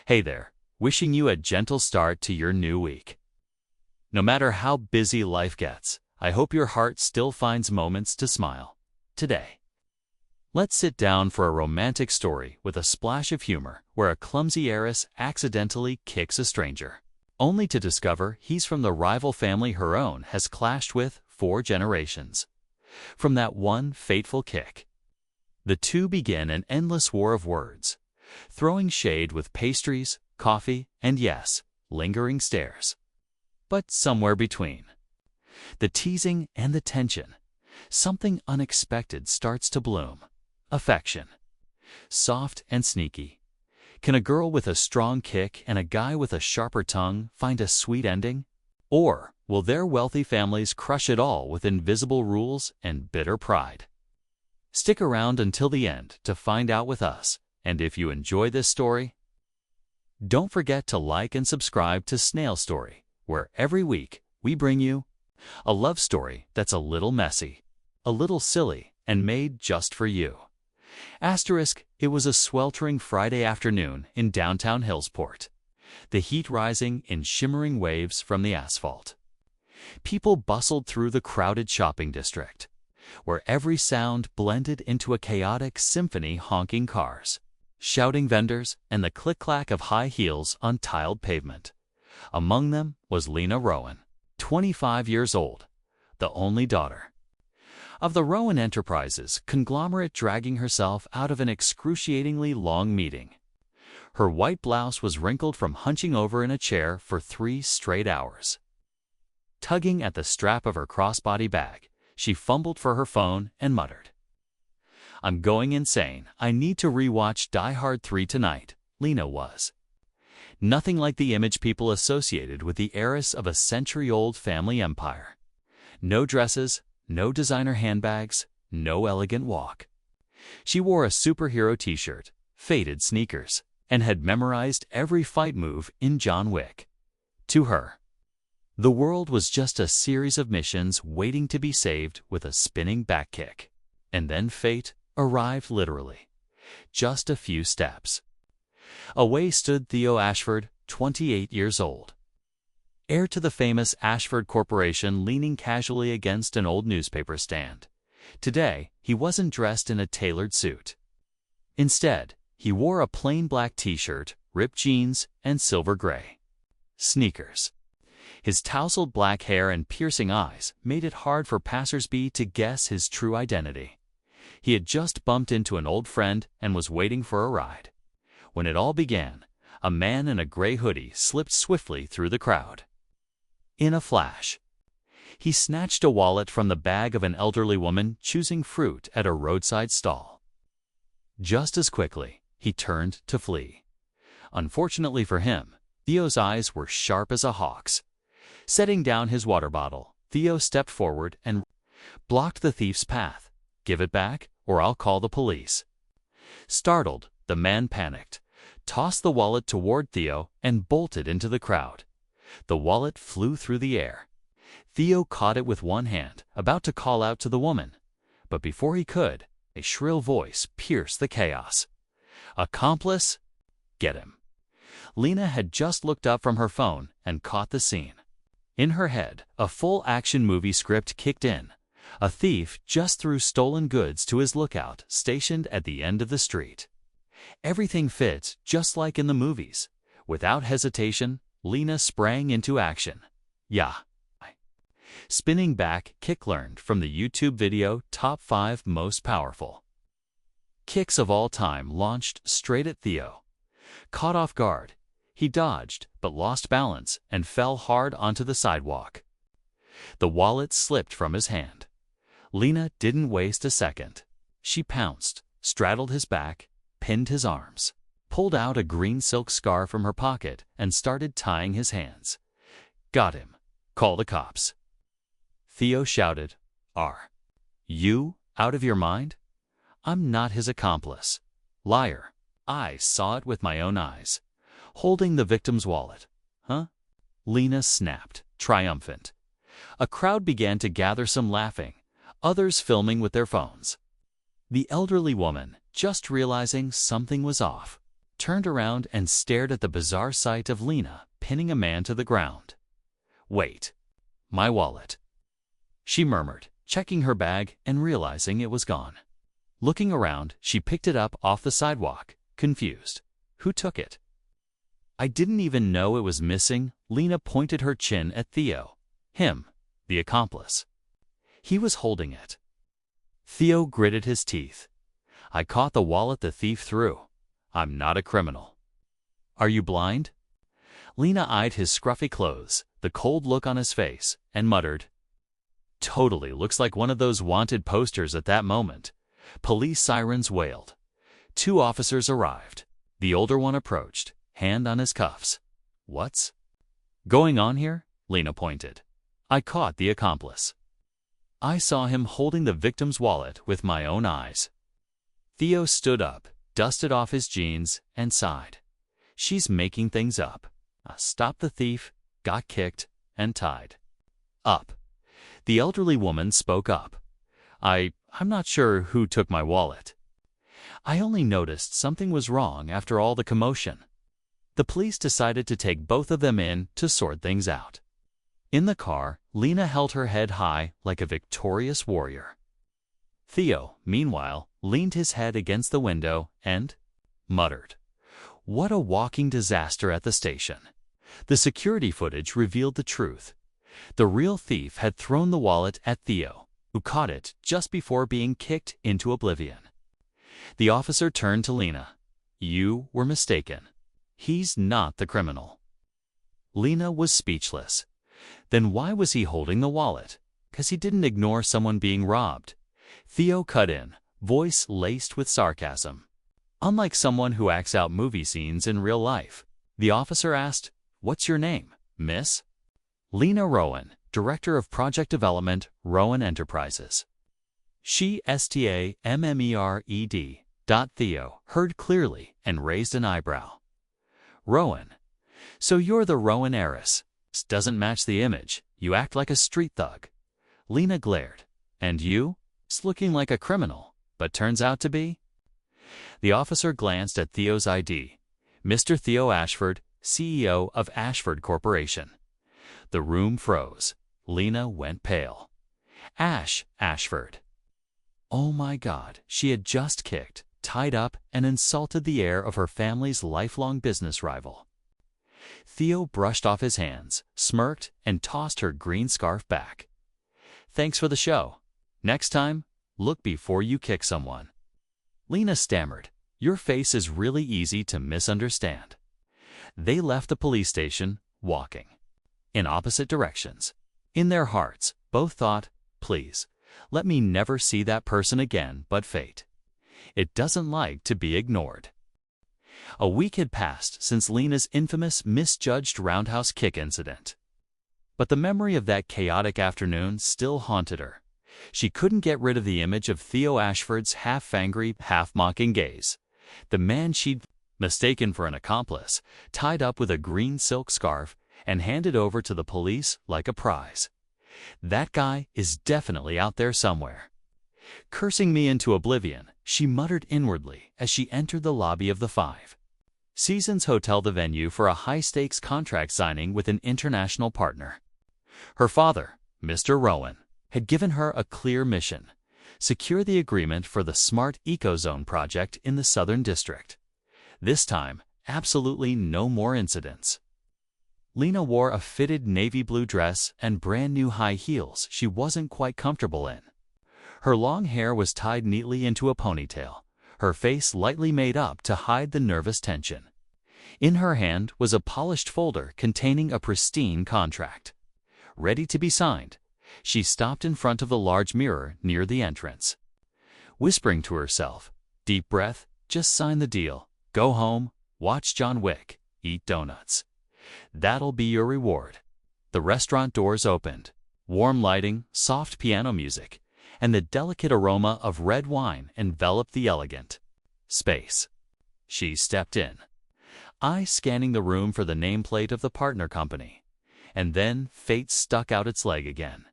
Hey there, wishing you a gentle start to your new week. No matter how busy life gets, I hope your heart still finds moments to smile. Today, let's sit down for a romantic story with a splash of humor where a clumsy heiress accidentally kicks a stranger, only to discover he's from the rival family her own has clashed with 4 generations. From that one fateful kick, the two begin an endless war of words, throwing shade with pastries, coffee, and yes, lingering stares. But somewhere between the teasing and the tension, something unexpected starts to bloom. Affection. Soft and sneaky. Can a girl with a strong kick and a guy with a sharper tongue find a sweet ending? Or will their wealthy families crush it all with invisible rules and bitter pride? Stick around until the end to find out with us, and if you enjoy this story, don't forget to like and subscribe to Snail Story, where every week we bring you a love story that's a little messy, a little silly, and made just for you. Asterisk, it was a sweltering Friday afternoon in downtown Hillsport, the heat rising in shimmering waves from the asphalt. People bustled through the crowded shopping district, where every sound blended into a chaotic symphony: honking cars, shouting vendors, and the click-clack of high heels on tiled pavement. Among them was Lena Rowan, 25 years old, the only daughter of the Rowan Enterprises conglomerate, dragging herself out of an excruciatingly long meeting. Her white blouse was wrinkled from hunching over in a chair for 3 straight hours. Tugging at the strap of her crossbody bag, she fumbled for her phone and muttered, "I'm going insane. I need to rewatch Die Hard 3 tonight." Lena was nothing like the image people associated with the heiress of a century-old family empire. No dresses, no designer handbags, no elegant walk. She wore a superhero t-shirt, faded sneakers, and had memorized every fight move in John Wick. To her, the world was just a series of missions waiting to be saved with a spinning back kick. And then fate arrived literally. Just a few steps away stood Theo Ashford, 28 years old, heir to the famous Ashford Corporation, leaning casually against an old newspaper stand. Today, he wasn't dressed in a tailored suit. Instead, he wore a plain black t-shirt, ripped jeans, and silver gray sneakers. His tousled black hair and piercing eyes made it hard for passers-by to guess his true identity. He had just bumped into an old friend and was waiting for a ride. When it all began, a man in a gray hoodie slipped swiftly through the crowd. In a flash, he snatched a wallet from the bag of an elderly woman choosing fruit at a roadside stall. Just as quickly, he turned to flee. Unfortunately for him, Theo's eyes were sharp as a hawk's. Setting down his water bottle, Theo stepped forward and blocked the thief's path. "Give it back, or I'll call the police." Startled, the man panicked, tossed the wallet toward Theo, and bolted into the crowd. The wallet flew through the air. Theo caught it with one hand, about to call out to the woman. But before he could, a shrill voice pierced the chaos. "Accomplice? Get him." Lena had just looked up from her phone and caught the scene. In her head, a full action movie script kicked in. A thief just threw stolen goods to his lookout, stationed at the end of the street. Everything fit just like in the movies. Without hesitation, Lena sprang into action. Yeah. Spinning back kick, learned from the YouTube video Top 5 Most Powerful Kicks of All Time, launched straight at Theo. Caught off guard, he dodged but lost balance and fell hard onto the sidewalk. The wallet slipped from his hand. Lena didn't waste a second. She pounced, straddled his back, pinned his arms, pulled out a green silk scarf from her pocket, and started tying his hands. "Got him. Call the cops." Theo shouted, "Are you out of your mind? I'm not his accomplice. Liar. I saw it with my own eyes." Holding the victim's wallet. "Huh?" Lena snapped, triumphant. A crowd began to gather, some laughing, others filming with their phones. The elderly woman, just realizing something was off, turned around and stared at the bizarre sight of Lena pinning a man to the ground. "Wait, my wallet," she murmured, checking her bag and realizing it was gone. Looking around, she picked it up off the sidewalk, confused. Who took it? "I didn't even know it was missing." Lena pointed her chin at Theo. Him, the accomplice. He was holding it. Theo gritted his teeth. "I caught the wallet the thief threw. I'm not a criminal." "Are you blind?" Lena eyed his scruffy clothes, the cold look on his face, and muttered, "Totally looks like one of those wanted posters." At that moment, police sirens wailed. 2 officers arrived. The older one approached, hand on his cuffs. "What's going on here?" Lena pointed. "I caught the accomplice. I saw him holding the victim's wallet with my own eyes." Theo stood up, dusted off his jeans, and sighed. "She's making things up. I stopped the thief, got kicked, and tied up." The elderly woman spoke up. I'm not sure who took my wallet. I only noticed something was wrong after all the commotion." The police decided to take both of them in to sort things out. In the car, Lena held her head high like a victorious warrior. Theo, meanwhile, leaned his head against the window and muttered, "What a walking disaster at the station." The security footage revealed the truth. The real thief had thrown the wallet at Theo, who caught it just before being kicked into oblivion. The officer turned to Lena. "You were mistaken. He's not the criminal." Lena was speechless. Then why was he holding the wallet? 'Cause he didn't ignore someone being robbed. Theo cut in, voice laced with sarcasm. Unlike someone who acts out movie scenes in real life, the officer asked, "What's your name, miss?" "Lena Rowan, Director of Project Development, Rowan Enterprises." She STAMMERED. Theo heard clearly and raised an eyebrow. "Rowan. So you're the Rowan heiress. Doesn't match the image. You act like a street thug." Lena glared. "And you? It's looking like a criminal, but turns out to be." The officer glanced at Theo's ID. Mr. Theo Ashford, CEO of Ashford Corporation. The room froze. Lena went pale. Ashford. Oh my God, she had just kicked, tied up, and insulted the heir of her family's lifelong business rival. Theo brushed off his hands, smirked, and tossed her green scarf back. "Thanks for the show. Next time, look before you kick someone." Lena stammered, "Your face is really easy to misunderstand." They left the police station, walking in opposite directions. In their hearts, both thought, "Please, let me never see that person again," but fate. It doesn't like to be ignored. A week had passed since Lena's infamous misjudged roundhouse kick incident. But the memory of that chaotic afternoon still haunted her. She couldn't get rid of the image of Theo Ashford's half-angry, half-mocking gaze. The man she'd mistaken for an accomplice, tied up with a green silk scarf, and handed over to the police like a prize. That guy is definitely out there somewhere. Cursing me into oblivion, she muttered inwardly as she entered the lobby of the Five Seasons Hotel, the venue for a high-stakes contract signing with an international partner. Her father, Mr. Rowan, had given her a clear mission: secure the agreement for the Smart Ecozone project in the Southern District. This time, absolutely no more incidents. Lena wore a fitted navy blue dress and brand new high heels she wasn't quite comfortable in. Her long hair was tied neatly into a ponytail, her face lightly made up to hide the nervous tension. In her hand was a polished folder containing a pristine contract. Ready to be signed, she stopped in front of the large mirror near the entrance. Whispering to herself, "Deep breath, just sign the deal, go home, watch John Wick, eat donuts. That'll be your reward." The restaurant doors opened. Warm lighting, soft piano music, and the delicate aroma of red wine enveloped the elegant space. She stepped in, eyes scanning the room for the nameplate of the partner company. And then fate stuck out its leg again.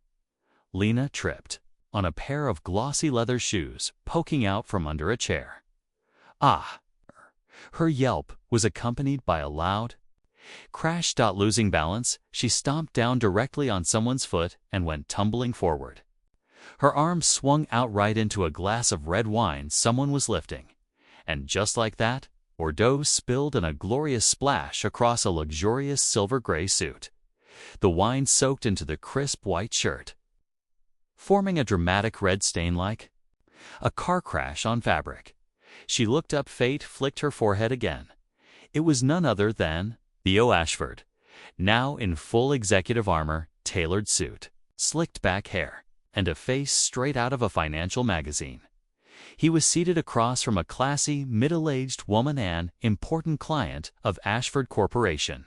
Lena tripped on a pair of glossy leather shoes poking out from under a chair. Her yelp was accompanied by a loud crash. Losing balance, she stomped down directly on someone's foot and went tumbling forward. Her arm swung out right into a glass of red wine someone was lifting, and just like that, Bordeaux spilled in a glorious splash across a luxurious silver-gray suit. The wine soaked into the crisp white shirt, forming a dramatic red stain like a car crash on fabric. She looked up. Fate flicked her forehead again. It was none other than Theo Ashford, now in full executive armor, tailored suit, slicked back hair, and a face straight out of a financial magazine. He was seated across from a classy, middle-aged woman, an important client of Ashford Corporation.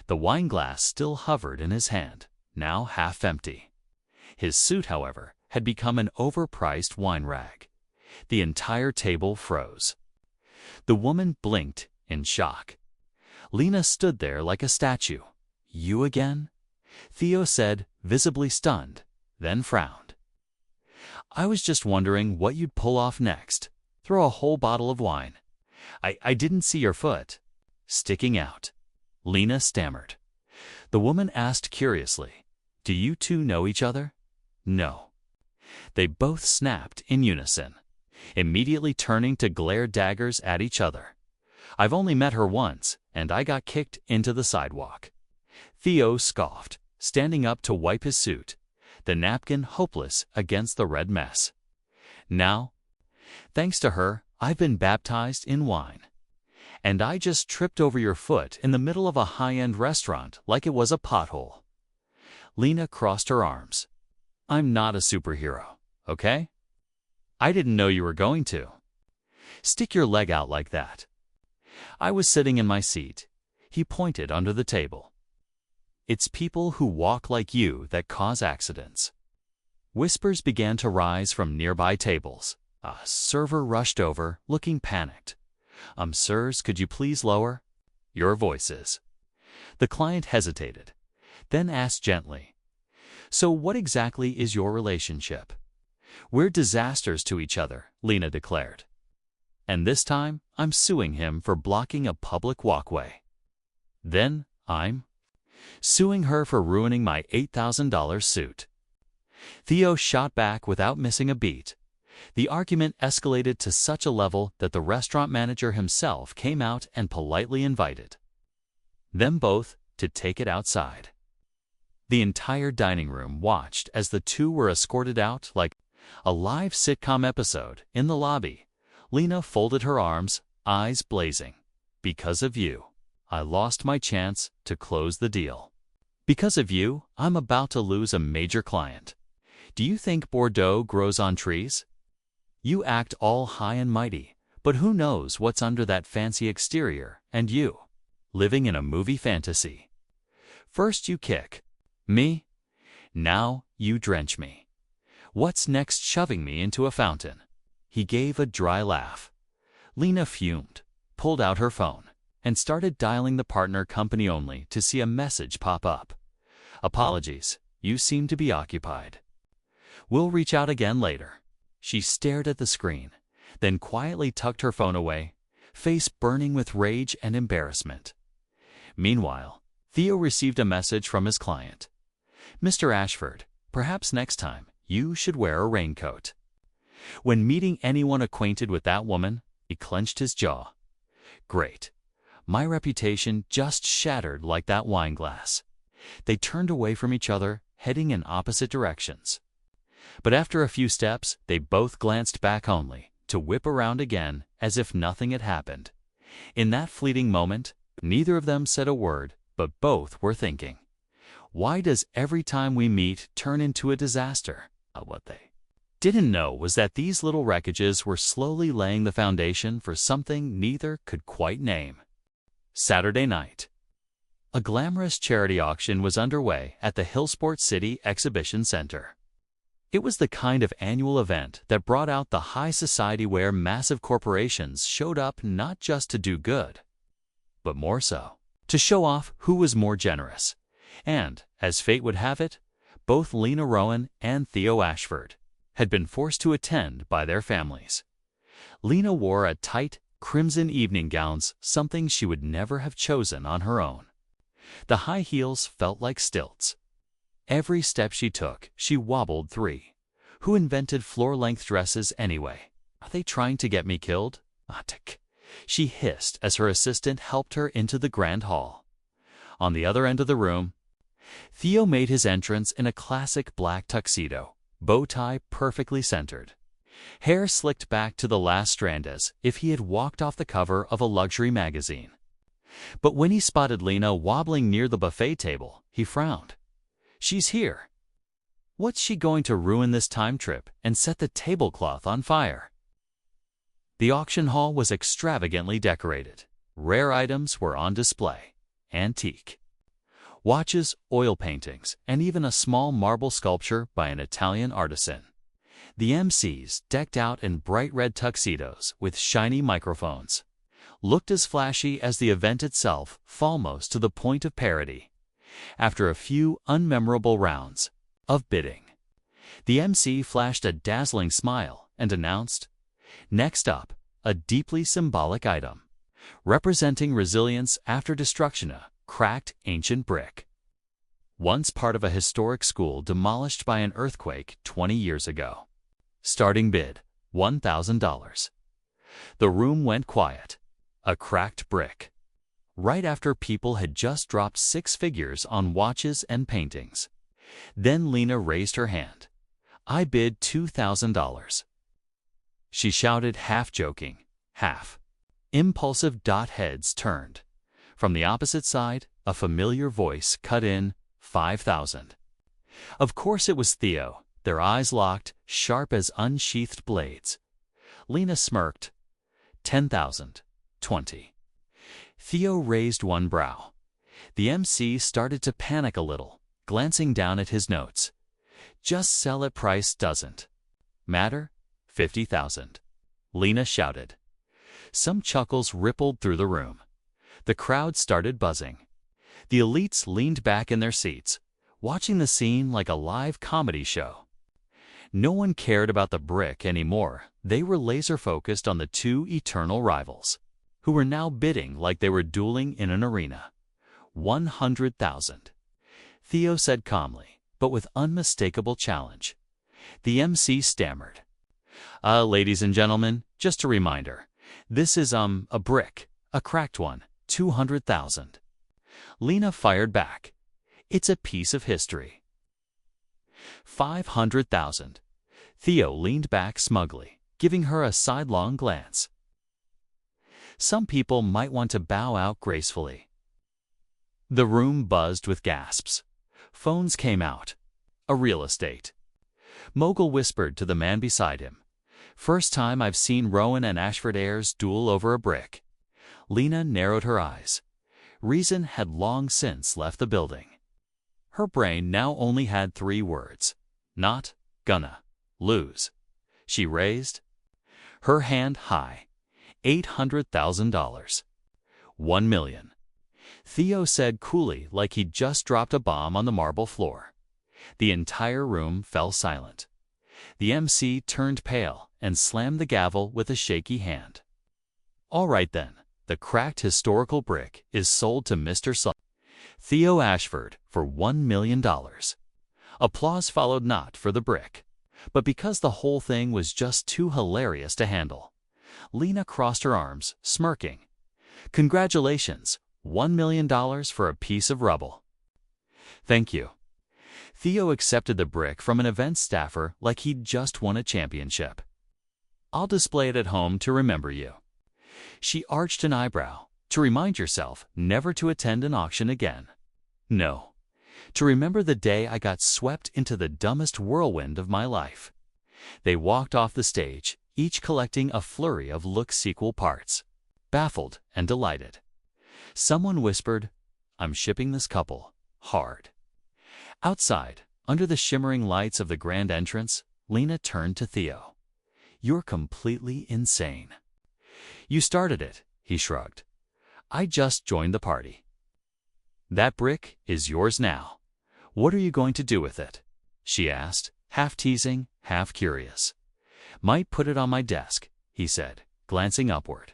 The wine glass still hovered in his hand, now half empty. His suit, however, had become an overpriced wine rag. The entire table froze. The woman blinked in shock. Lena stood there like a statue. "You again?" Theo said, visibly stunned, then frowned. "I was just wondering what you'd pull off next. Throw a whole bottle of wine. I didn't see your foot sticking out," Lena stammered. The woman asked curiously, "Do you two know each other?" "No." They both snapped in unison, immediately turning to glare daggers at each other. "I've only met her once, and I got kicked into the sidewalk." Theo scoffed, standing up to wipe his suit, the napkin hopeless against the red mess. "Now, thanks to her, I've been baptized in wine. And I just tripped over your foot in the middle of a high-end restaurant like it was a pothole." Lena crossed her arms. "I'm not a superhero, okay? I didn't know you were going to stick your leg out like that." "I was sitting in my seat." He pointed under the table. "It's people who walk like you that cause accidents." Whispers began to rise from nearby tables. A server rushed over, looking panicked. Sirs, could you please lower your voices?" The client hesitated, then asked gently, "So what exactly is your relationship?" "We're disasters to each other," Lena declared. "And this time, I'm suing him for blocking a public walkway. Then, I'm suing her for ruining my $8,000 suit." Theo shot back without missing a beat. The argument escalated to such a level that the restaurant manager himself came out and politely invited them both to take it outside. The entire dining room watched as the two were escorted out like a live sitcom episode. In the lobby, Lena folded her arms, eyes blazing. "Because of you, I lost my chance to close the deal. Because of you, I'm about to lose a major client. Do you think Bordeaux grows on trees? You act all high and mighty, but who knows what's under that fancy exterior, and you, living in a movie fantasy. First you kick me, now you drench me. What's next, shoving me into a fountain?" He gave a dry laugh. Lena fumed, pulled out her phone, and started dialing the partner company only to see a message pop up. "Apologies, you seem to be occupied. We'll reach out again later." She stared at the screen, then quietly tucked her phone away, face burning with rage and embarrassment. Meanwhile, Theo received a message from his client. "Mr. Ashford, perhaps next time you should wear a raincoat." When meeting anyone acquainted with that woman, he clenched his jaw. "Great. My reputation just shattered like that wine glass." They turned away from each other, heading in opposite directions. But after a few steps, they both glanced back only to whip around again as if nothing had happened. In that fleeting moment, neither of them said a word, but both were thinking, "Why does every time we meet turn into a disaster?" What they didn't know was that these little wreckages were slowly laying the foundation for something neither could quite name. Saturday night. A glamorous charity auction was underway at the Hillsport City Exhibition Center. It was the kind of annual event that brought out the high society where massive corporations showed up not just to do good, but more so, to show off who was more generous. And, as fate would have it, both Lena Rowan and Theo Ashford had been forced to attend by their families. Lena wore a tight, crimson evening gowns, something she would never have chosen on her own. The high heels felt like stilts. Every step she took, she wobbled 3. Who invented floor-length dresses anyway? Are they trying to get me killed? Tick. She hissed as her assistant helped her into the grand hall. On the other end of the room, Theo made his entrance in a classic black tuxedo, bow tie perfectly centered. Hair slicked back to the last strand as if he had walked off the cover of a luxury magazine. But when he spotted Lena wobbling near the buffet table, he frowned. She's here. What's she going to ruin this time trip and set the tablecloth on fire? The auction hall was extravagantly decorated. Rare items were on display. Antique watches, oil paintings, and even a small marble sculpture by an Italian artisan. The MCs, decked out in bright red tuxedos with shiny microphones, looked as flashy as the event itself, almost to the point of parody. After a few unmemorable rounds of bidding, the MC flashed a dazzling smile and announced, "Next up, a deeply symbolic item, representing resilience after destruction, a cracked ancient brick. Once part of a historic school demolished by an earthquake 20 years ago. Starting bid, $1,000. The room went quiet. A cracked brick. Right after people had just dropped 6 figures on watches and paintings. Then Lena raised her hand. "I bid $2,000. She shouted, half joking, half impulsive. Heads turned. From the opposite side, a familiar voice cut in, $5,000. Of course it was Theo, their eyes locked, sharp as unsheathed blades. Lena smirked. $10,000. 20. Theo raised one brow. The MC started to panic a little, glancing down at his notes. Just sell at price doesn't matter. 50,000. Lena shouted. Some chuckles rippled through the room. The crowd started buzzing. The elites leaned back in their seats, watching the scene like a live comedy show. No one cared about the brick anymore. They were laser-focused on the 2 eternal rivals, who were now bidding like they were dueling in an arena. 100,000. Theo said calmly, but with unmistakable challenge. The MC stammered. Ladies and gentlemen, just a reminder. This is, a brick, a cracked one, 200,000. Lena fired back. It's a piece of history. 500,000. Theo leaned back smugly, giving her a sidelong glance. Some people might want to bow out gracefully. The room buzzed with gasps. Phones came out. A real estate mogul whispered to the man beside him. First time I've seen Rowan and Ashford heirs duel over a brick. Lena narrowed her eyes. Reason had long since left the building. Her brain now only had 3 words. Not gonna lose. She raised her hand high. $800,000. 1 million. Theo said coolly, like he'd just dropped a bomb on the marble floor. The entire room fell silent. The MC turned pale and slammed the gavel with a shaky hand. All right then, the cracked historical brick is sold to Mr. Theo Ashford for $1 million. Applause followed, not for the brick, but because the whole thing was just too hilarious to handle. Lena crossed her arms, smirking. Congratulations, $1 million for a piece of rubble. Thank you. Theo accepted the brick from an event staffer like he'd just won a championship. I'll display it at home to remember you. She arched an eyebrow, to remind yourself never to attend an auction again. No, to remember the day I got swept into the dumbest whirlwind of my life. They walked off the stage, each collecting a flurry of look-sequel parts, baffled and delighted. Someone whispered, I'm shipping this couple hard. Outside, under the shimmering lights of the grand entrance, Lena turned to Theo. You're completely insane. You started it, he shrugged. I just joined the party. That brick is yours now. What are you going to do with it? She asked, half teasing, half curious. Might put it on my desk, he said, glancing upward.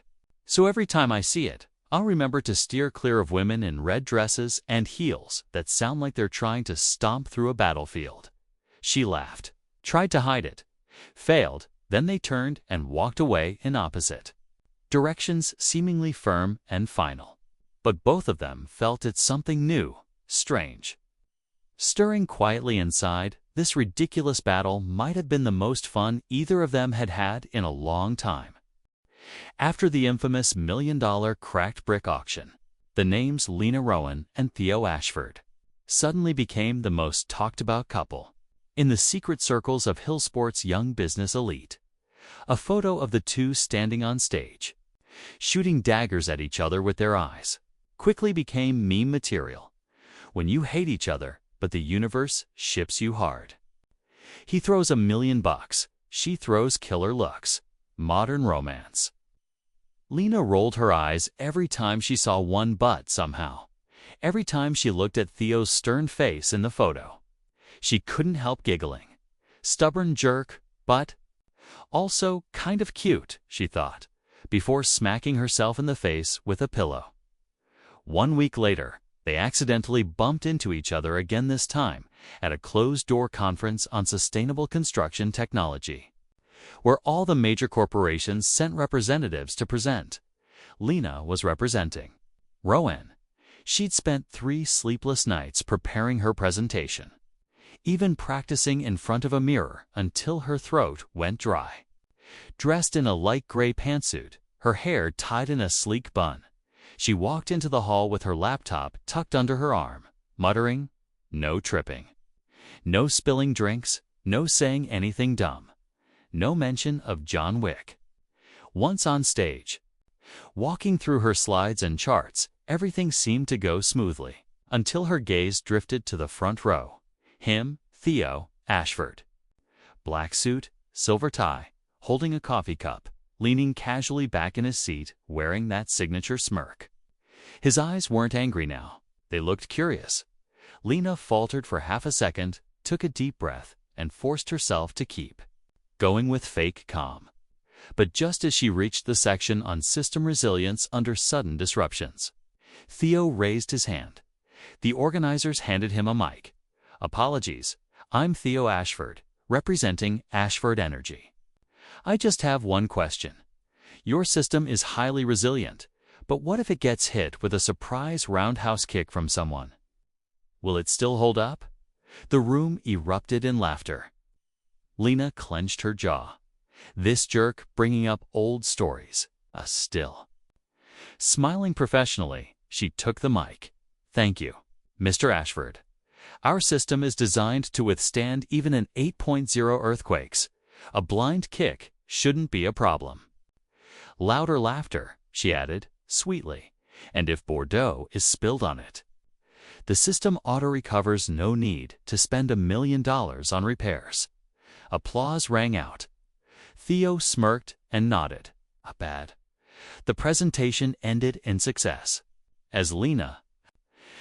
So every time I see it, I'll remember to steer clear of women in red dresses and heels that sound like they're trying to stomp through a battlefield. She laughed, tried to hide it, failed, then they turned and walked away in opposite directions, seemingly firm and final. But both of them felt it's something new, strange. Stirring quietly inside, this ridiculous battle might have been the most fun either of them had had in a long time. After the infamous $1 million cracked brick auction, the names Lena Rowan and Theo Ashford suddenly became the most talked-about couple in the secret circles of Hillsport's young business elite. A photo of the two standing on stage, shooting daggers at each other with their eyes, quickly became meme material. When you hate each other, but the universe ships you hard. He throws $1 million, she throws killer looks. Modern romance. Lena rolled her eyes every time she saw one butt somehow. Every time she looked at Theo's stern face in the photo. She couldn't help giggling. Stubborn jerk, but also kind of cute, she thought, before smacking herself in the face with a pillow. 1 week later, they accidentally bumped into each other again, this time at a closed-door conference on sustainable construction technology, where all the major corporations sent representatives to present. Lena was representing Rowan. She'd spent 3 sleepless nights preparing her presentation, even practicing in front of a mirror until her throat went dry. Dressed in a light gray pantsuit, her hair tied in a sleek bun, she walked into the hall with her laptop tucked under her arm, muttering, "No tripping. No spilling drinks, no saying anything dumb. No mention of John Wick." Once on stage, walking through her slides and charts, everything seemed to go smoothly, until her gaze drifted to the front row. Him, Theo Ashford. Black suit, silver tie, holding a coffee cup, leaning casually back in his seat, wearing that signature smirk. His eyes weren't angry now. They looked curious. Lena faltered for half a second, took a deep breath, and forced herself to keep going with fake calm. But just as she reached the section on system resilience under sudden disruptions, Theo raised his hand. The organizers handed him a mic. "Apologies, I'm Theo Ashford, representing Ashford Energy. I just have one question. Your system is highly resilient, but what if it gets hit with a surprise roundhouse kick from someone? Will it still hold up?" The room erupted in laughter. Lena clenched her jaw. This jerk bringing up old stories. Still. Smiling professionally, she took the mic. "Thank you, Mr. Ashford. Our system is designed to withstand even an 8.0 earthquakes. A blind kick shouldn't be a problem." Louder laughter, she added, sweetly, "And if Bordeaux is spilled on it, the system auto-recovers, no need to spend $1 million on repairs." Applause rang out. Theo smirked and nodded. Bad. The presentation ended in success. As Lena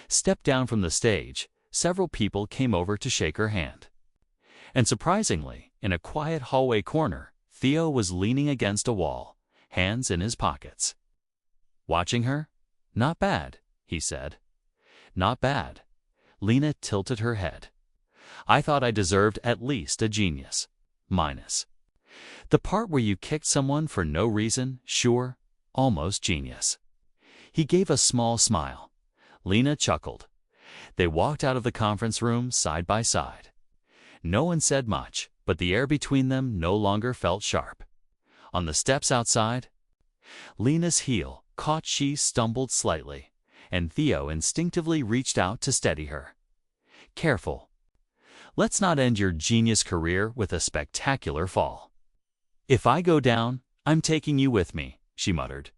stepped down from the stage, several people came over to shake her hand. And surprisingly, in a quiet hallway corner, Theo was leaning against a wall, hands in his pockets. Watching her? "Not bad," he said. "Not bad." Lena tilted her head. "I thought I deserved at least a genius. Minus the part where you kicked someone for no reason, sure, almost genius." He gave a small smile. Lena chuckled. They walked out of the conference room side by side. No one said much, but the air between them no longer felt sharp. On the steps outside, Lena's heel caught. She stumbled slightly, and Theo instinctively reached out to steady her. "Careful. Let's not end your genius career with a spectacular fall." "If I go down, I'm taking you with me," she muttered.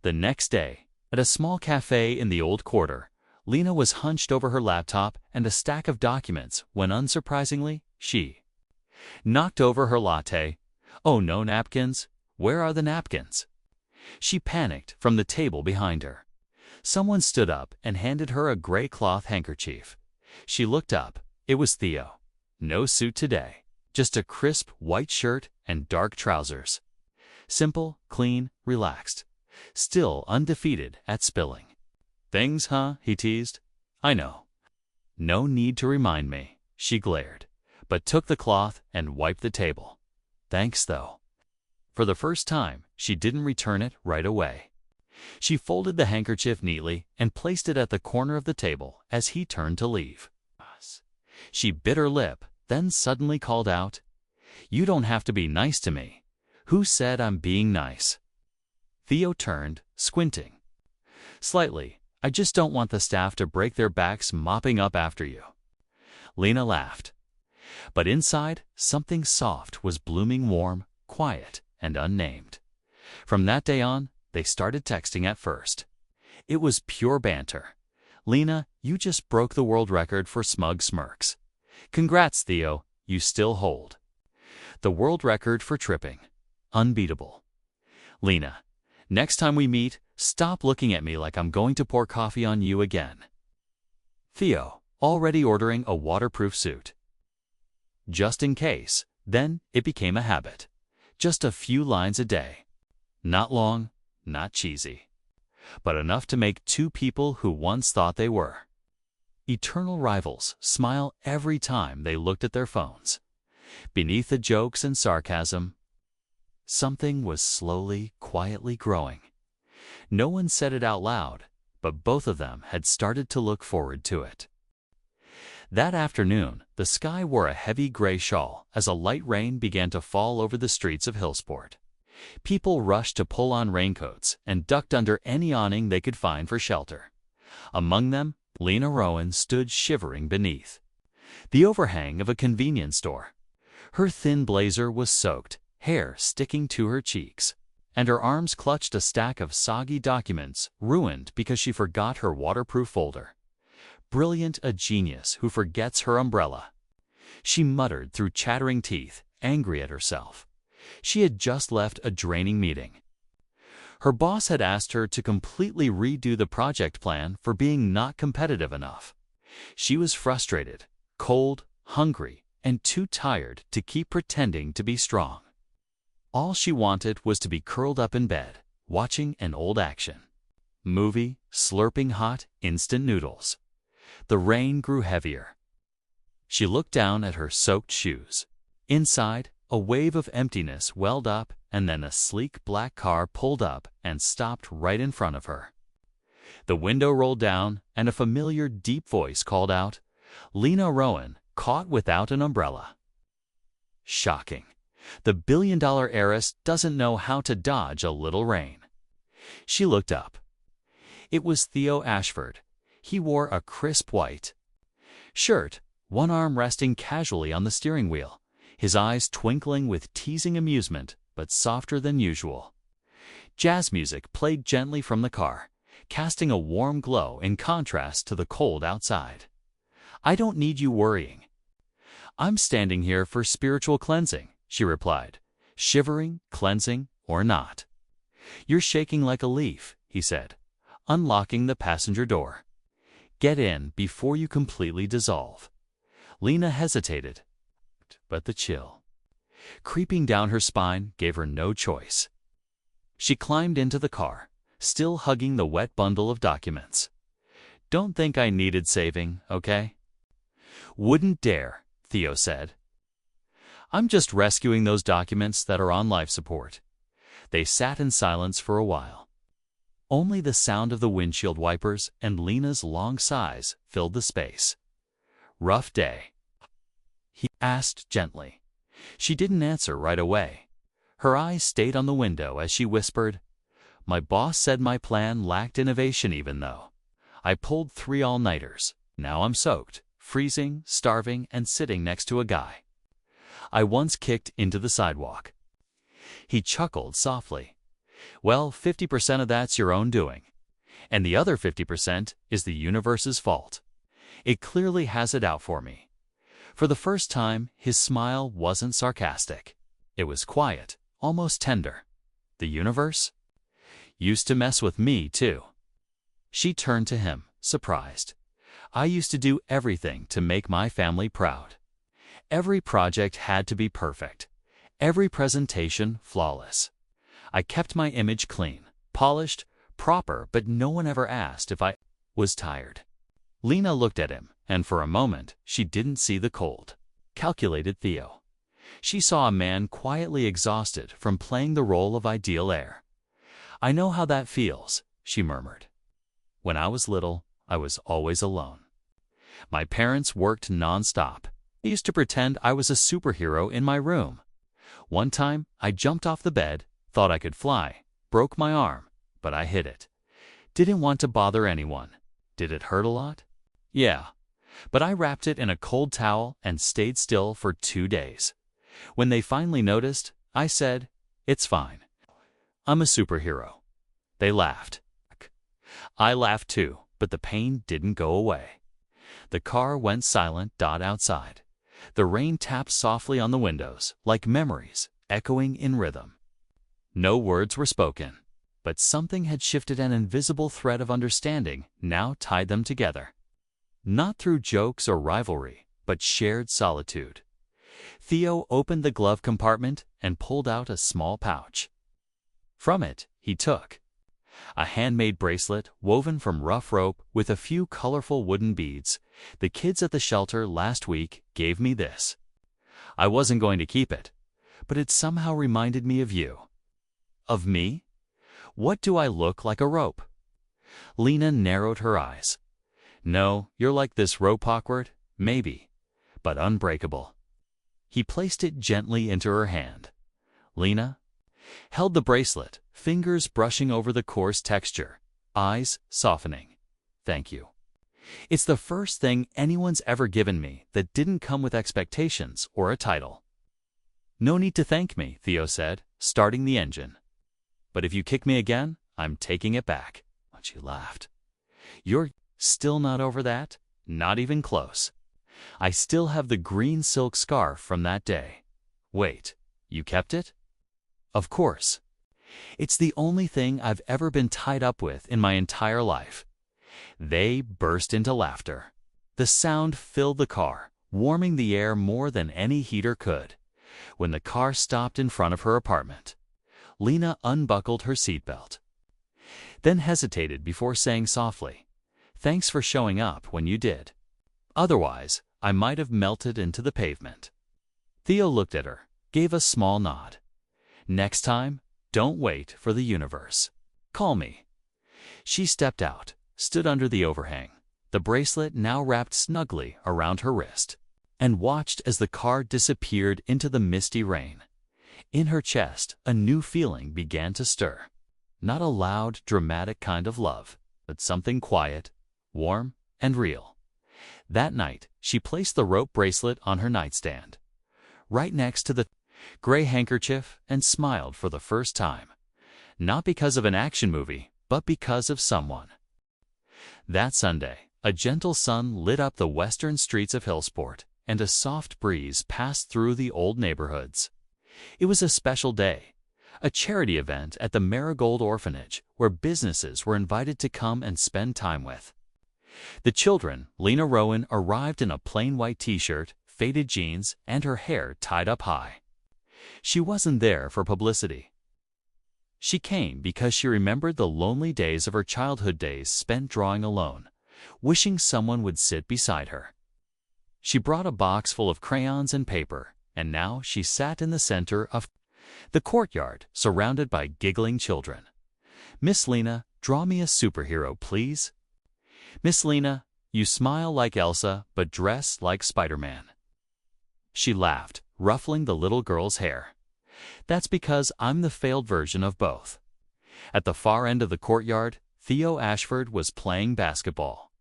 The next day, at a small cafe in the old quarter, Lena was hunched over her laptop and a stack of documents when, unsurprisingly, she knocked over her latte. "Oh, no napkins? Where are the napkins?" She panicked from the table behind her. Someone stood up and handed her a gray cloth handkerchief. She looked up. It was Theo. No suit today, just a crisp white shirt and dark trousers. Simple, clean, relaxed. still undefeated at spilling. Things, huh? He teased. I know. No need to remind me, she glared, but took the cloth and wiped the table. Thanks, though. For the first time, she didn't return it right away. She folded the handkerchief neatly and placed it at the corner of the table as he turned to leave. She bit her lip, then suddenly called out, "You don't have to be nice to me. Who said I'm being nice?" Theo turned, squinting. Slightly. I just don't want the staff to break their backs mopping up after you. Lena laughed. But inside, something soft was blooming warm, quiet, and unnamed. From that day on, they started texting at first. It was pure banter. Lena, you just broke the world record for smug smirks. Congrats, Theo, you still hold the world record for tripping. Unbeatable. Lena, next time we meet, stop looking at me like I'm going to pour coffee on you again. Theo, already ordering a waterproof suit. Just in case, then it became a habit. Just a few lines a day. Not long, not cheesy, but enough to make two people who once thought they were eternal rivals smile every time they looked at their phones. Beneath the jokes and sarcasm, something was slowly, quietly growing. No one said it out loud, but both of them had started to look forward to it. That afternoon, the sky wore a heavy gray shawl as a light rain began to fall over the streets of Hillsport. People rushed to pull on raincoats and ducked under any awning they could find for shelter. Among them, Lena Rowan stood shivering beneath the overhang of a convenience store. Her thin blazer was soaked, hair sticking to her cheeks, and her arms clutched a stack of soggy documents ruined because she forgot her waterproof folder. Brilliant, a genius who forgets her umbrella. She muttered through chattering teeth, angry at herself. She had just left a draining meeting. Her boss had asked her to completely redo the project plan for being not competitive enough. She was frustrated, cold, hungry, and too tired to keep pretending to be strong. All she wanted was to be curled up in bed, watching an old action movie, slurping hot, instant noodles. The rain grew heavier. She looked down at her soaked shoes. Inside, a wave of emptiness welled up, and then a sleek black car pulled up and stopped right in front of her. The window rolled down, and a familiar deep voice called out, "Lena Rowan, caught without an umbrella." Shocking. The billion-dollar heiress doesn't know how to dodge a little rain. She looked up. It was Theo Ashford. He wore a crisp white shirt, one arm resting casually on the steering wheel, his eyes twinkling with teasing amusement, but softer than usual. Jazz music played gently from the car, casting a warm glow in contrast to the cold outside. "I don't need you worrying. I'm standing here for spiritual cleansing," she replied, shivering, cleansing, or not. "You're shaking like a leaf," he said, unlocking the passenger door. "Get in before you completely dissolve." Lena hesitated, but the chill creeping down her spine gave her no choice. She climbed into the car, still hugging the wet bundle of documents. "Don't think I needed saving, okay?" "Wouldn't dare," Theo said. "I'm just rescuing those documents that are on life support." They sat in silence for a while. Only the sound of the windshield wipers and Lena's long sighs filled the space. "Rough day?" he asked gently. She didn't answer right away. Her eyes stayed on the window as she whispered, "My boss said my plan lacked innovation even though I pulled 3 all-nighters. Now I'm soaked, freezing, starving, and sitting next to a guy I once kicked into the sidewalk." He chuckled softly. "Well, 50% of that's your own doing. And the other 50% is the universe's fault. It clearly has it out for me." For the first time, his smile wasn't sarcastic. It was quiet, almost tender. "The universe? Used to mess with me, too." She turned to him, surprised. "I used to do everything to make my family proud. Every project had to be perfect. Every presentation flawless. I kept my image clean. polished, proper, but no one ever asked if I was tired. Lena looked at him, and for a moment she didn't see the cold, calculated Theo. She saw a man quietly exhausted from playing the role of ideal heir. "I know how that feels," she murmured. "When I was little, I was always alone. My parents worked non-stop. I used to pretend I was a superhero in my room. One time, I jumped off the bed, thought I could fly, broke my arm, but I hid it. Didn't want to bother anyone. Did it hurt a lot? Yeah. But I wrapped it in a cold towel and stayed still for 2 days. When they finally noticed, I said, 'It's fine. I'm a superhero.' They laughed. I laughed too, but the pain didn't go away." The car went silent outside. The rain tapped softly on the windows, like memories, echoing in rhythm. No words were spoken, but something had shifted. An invisible thread of understanding now tied them together. Not through jokes or rivalry, but shared solitude. Theo opened the glove compartment and pulled out a small pouch. From it, he took a handmade bracelet woven from rough rope with a few colorful wooden beads. "The kids at the shelter last week gave me this. I wasn't going to keep it, but it somehow reminded me of you." "Of me? What, do I look like a rope?" Lena narrowed her eyes. "No, you're like this rope, awkward, maybe, but unbreakable." He placed it gently into her hand. Lena held the bracelet, fingers brushing over the coarse texture, eyes softening. "Thank you. It's the first thing anyone's ever given me that didn't come with expectations or a title." "No need to thank me," Theo said, starting the engine. "But if you kick me again, I'm taking it back." She laughed. "You're still not over that? Not even close. I still have the green silk scarf from that day." "Wait, you kept it?" "Of course. It's the only thing I've ever been tied up with in my entire life." They burst into laughter. The sound filled the car, warming the air more than any heater could. When the car stopped in front of her apartment, Lena unbuckled her seatbelt, then hesitated before saying softly, "Thanks for showing up when you did. Otherwise, I might have melted into the pavement." Theo looked at her, gave a small nod. "Next time, don't wait for the universe. Call me." She stepped out, stood under the overhang, the bracelet now wrapped snugly around her wrist, and watched as the car disappeared into the misty rain. In her chest, a new feeling began to stir. Not a loud, dramatic kind of love, but something quiet, warm, and real. That night, she placed the rope bracelet on her nightstand, right next to the gray handkerchief, and smiled for the first time. Not because of an action movie, but because of someone. That Sunday, a gentle sun lit up the western streets of Hillsport, and a soft breeze passed through the old neighborhoods. It was a special day, a charity event at the Marigold Orphanage, where businesses were invited to come and spend time with. The children, Lena Rowan, arrived in a plain white t-shirt, faded jeans, and her hair tied up high. She wasn't there for publicity. She came because she remembered the lonely days of her childhood days spent drawing alone, wishing someone would sit beside her. She brought a box full of crayons and paper, and now she sat in the center of the courtyard, surrounded by giggling children. "Miss Lena, draw me a superhero, please." "Miss Lena, you smile like Elsa, but dress like Spider-Man." She laughed, ruffling the little girl's hair. "That's because I'm the failed version of both." At the far end of the courtyard, Theo Ashford was playing basketball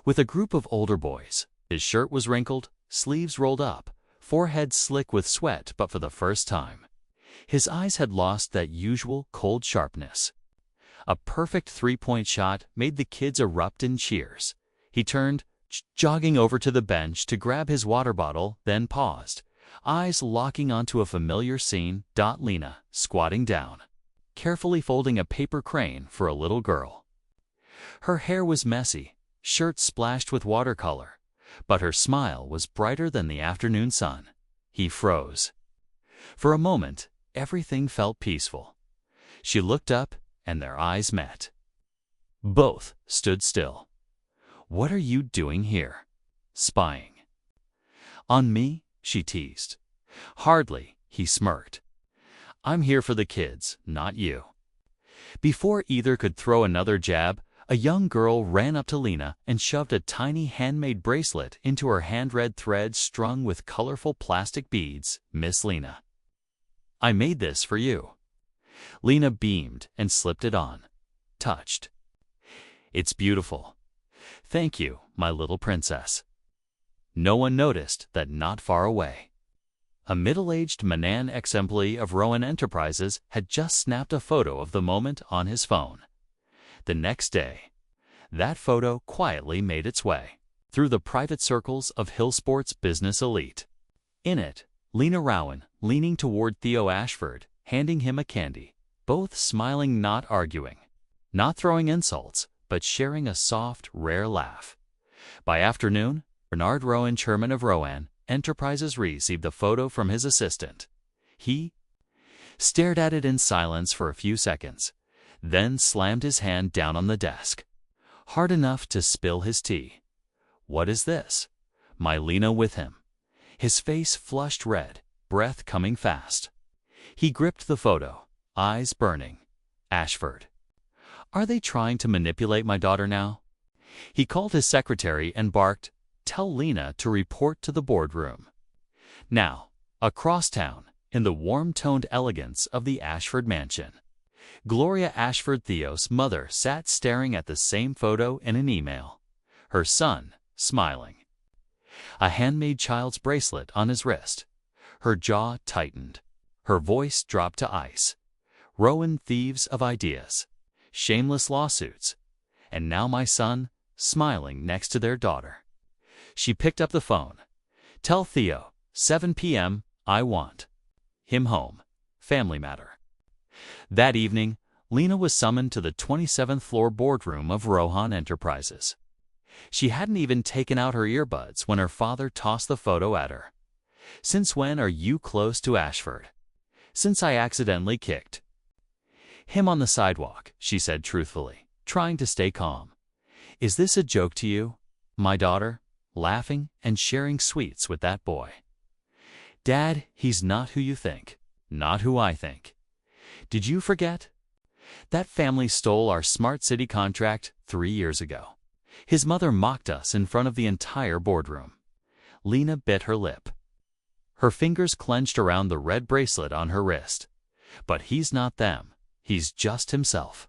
with a group of older boys. His shirt was wrinkled, sleeves rolled up, forehead slick with sweat, but for the first time, his eyes had lost that usual cold sharpness. A perfect three-point shot made the kids erupt in cheers. He turned, jogging over to the bench to grab his water bottle, then paused, eyes locking onto a familiar scene. Lena, squatting down, carefully folding a paper crane for a little girl. Her hair was messy, shirt splashed with watercolor, but her smile was brighter than the afternoon sun. He froze. For a moment, everything felt peaceful. She looked up, and their eyes met. Both stood still. "What are you doing here?" "Spying." "On me?" she teased. "Hardly," he smirked. "I'm here for the kids, not you." Before either could throw another jab, a young girl ran up to Lena and shoved a tiny handmade bracelet into her hand-red thread strung with colorful plastic beads. "Miss Lena, I made this for you." Lena beamed and slipped it on. Touched. "It's beautiful." "Thank you, my little princess." No one noticed that not far away, a middle-aged Manan ex-employee of Rowan Enterprises had just snapped a photo of the moment on his phone. The next day, that photo quietly made its way through the private circles of Hillsport's business elite. In it, Lena Rowan leaning toward Theo Ashford, handing him a candy, both smiling, not arguing, not throwing insults, but sharing a soft, rare laugh. By afternoon, Bernard Rowan, chairman of Rowan Enterprises, received the photo from his assistant. He stared at it in silence for a few seconds, then slammed his hand down on the desk, hard enough to spill his tea. "What is this?" My Lena with him. His face flushed red, breath coming fast. He gripped the photo, eyes burning. "Ashford, are they trying to manipulate my daughter now?" He called his secretary and barked, "Tell Lena to report to the boardroom." Now, across town, in the warm-toned elegance of the Ashford mansion, Gloria Ashford, Theo's mother, sat staring at the same photo in an email, her son smiling. A handmade child's bracelet on his wrist. Her jaw tightened. Her voice dropped to ice. Rowan thieves of ideas. Shameless lawsuits. And now my son, smiling next to their daughter. She picked up the phone. "Tell Theo, 7 p.m., I want him home. Family matter." That evening, Lena was summoned to the 27th floor boardroom of Rowan Enterprises. She hadn't even taken out her earbuds when her father tossed the photo at her. "Since when are you close to Ashford?" "Since I accidentally kicked him on the sidewalk," she said truthfully, trying to stay calm. "Is this a joke to you, my daughter, laughing and sharing sweets with that boy?" "Dad, he's not who you think, not who I think. Did you forget? That family stole our smart city contract 3 years ago. His mother mocked us in front of the entire boardroom." Lena bit her lip. Her fingers clenched around the red bracelet on her wrist. "But he's not them. He's just himself."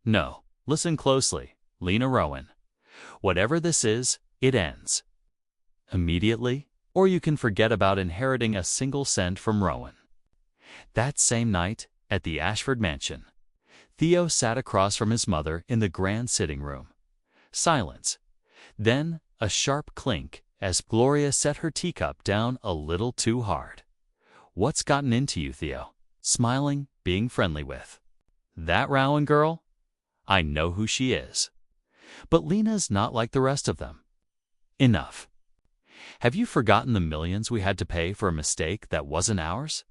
"No, listen closely, Lena Rowan. Whatever this is, it ends immediately, or you can forget about inheriting a single cent from Rowan." That same night, at the Ashford mansion, Theo sat across from his mother in the grand sitting room. Silence. Then a sharp clink as Gloria set her teacup down a little too hard. "What's gotten into you, Theo?" Smiling, being friendly with. "That Rowan girl? I know who she is. But Lena's not like the rest of them." "Enough. Have you forgotten the millions we had to pay for a mistake that wasn't ours?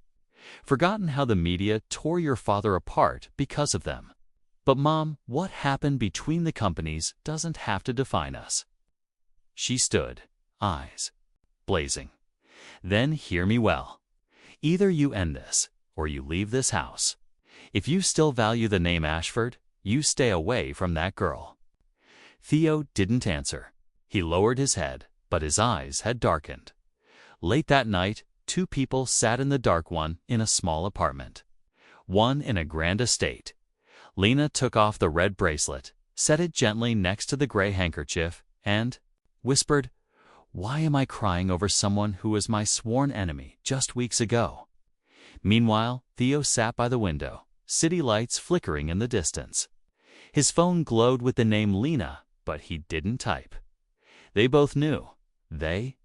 Forgotten how the media tore your father apart because of them? But Mom, what happened between the companies doesn't have to define us." She stood, eyes blazing. "Then hear me well. Either you end this, or you leave this house. If you still value the name Ashford, you stay away from that girl." Theo didn't answer. He lowered his head, but his eyes had darkened. Late that night, 2 people sat in the dark, one in a small apartment, one in a grand estate. Lena took off the red bracelet, set it gently next to the gray handkerchief, and whispered, "Why am I crying over someone who was my sworn enemy just weeks ago?" Meanwhile, Theo sat by the window, city lights flickering in the distance. His phone glowed with the name Lena, but he didn't type. They both knew. They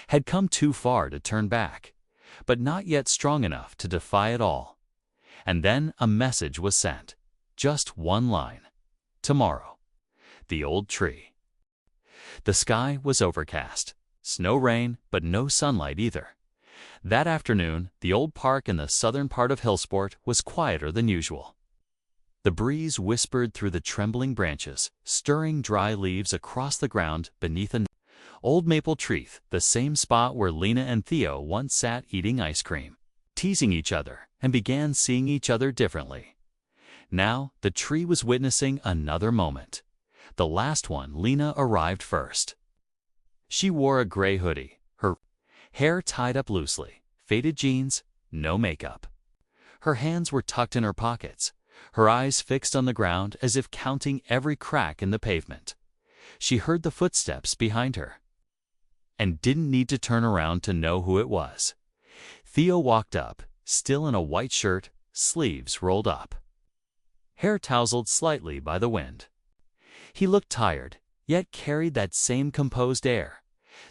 had come too far to turn back, but not yet strong enough to defy it all. And then a message was sent. Just one line. "Tomorrow." The old tree. The sky was overcast. Snow, rain, but no sunlight either. That afternoon, the old park in the southern part of Hillsport was quieter than usual. The breeze whispered through the trembling branches, stirring dry leaves across the ground beneath an old maple tree, the same spot where Lena and Theo once sat eating ice cream, teasing each other, and began seeing each other differently. Now, the tree was witnessing another moment. The last one, Lena arrived first. She wore a gray hoodie, her hair tied up loosely, faded jeans, no makeup. Her hands were tucked in her pockets, her eyes fixed on the ground as if counting every crack in the pavement. She heard the footsteps behind her and didn't need to turn around to know who it was. Theo walked up, still in a white shirt, sleeves rolled up, hair tousled slightly by the wind. He looked tired, yet carried that same composed air,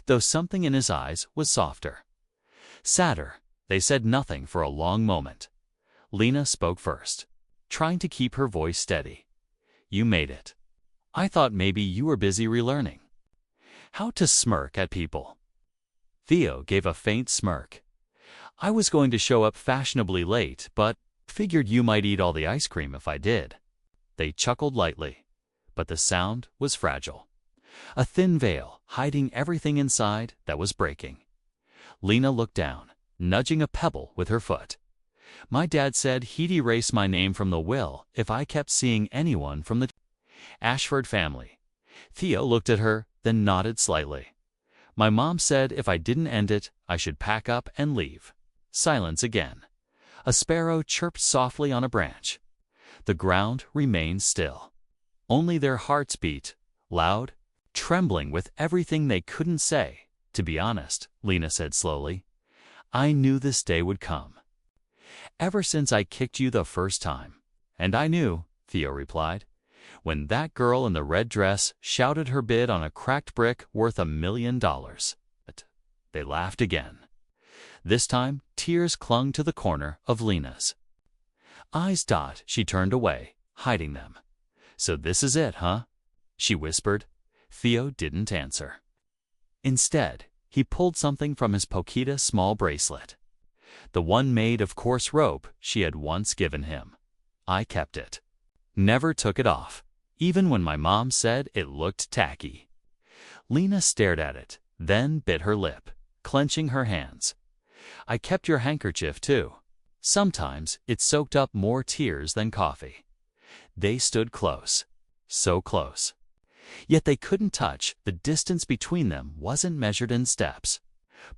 though something in his eyes was softer. Sadder. They said nothing for a long moment. Lena spoke first, trying to keep her voice steady. "You made it. I thought maybe you were busy relearning how to smirk at people." Theo gave a faint smirk. "I was going to show up fashionably late, but figured you might eat all the ice cream if I did." They chuckled lightly, but the sound was fragile, a thin veil hiding everything inside that was breaking. Lena looked down, nudging a pebble with her foot. "My dad said he'd erase my name from the will if I kept seeing anyone from the Ashford family." Theo looked at her, then nodded slightly. "My mom said if I didn't end it, I should pack up and leave." Silence again. A sparrow chirped softly on a branch. The ground remained still. Only their hearts beat, loud, trembling with everything they couldn't say. "To be honest," Lena said slowly, "I knew this day would come. Ever since I kicked you the first time." "And I knew," Theo replied, "when that girl in the red dress shouted her bid on a cracked brick worth $1 million. They laughed again. This time, tears clung to the corner of Lena's eyes. She turned away, hiding them. "So this is it, huh?" she whispered. Theo didn't answer. Instead, he pulled something from his Pokita small bracelet, the one made of coarse rope she had once given him. "I kept it. Never took it off, even when my mom said it looked tacky." Lena stared at it, then bit her lip, clenching her hands. "I kept your handkerchief, too. Sometimes it soaked up more tears than coffee." They stood close, so close. Yet they couldn't touch. The distance between them wasn't measured in steps,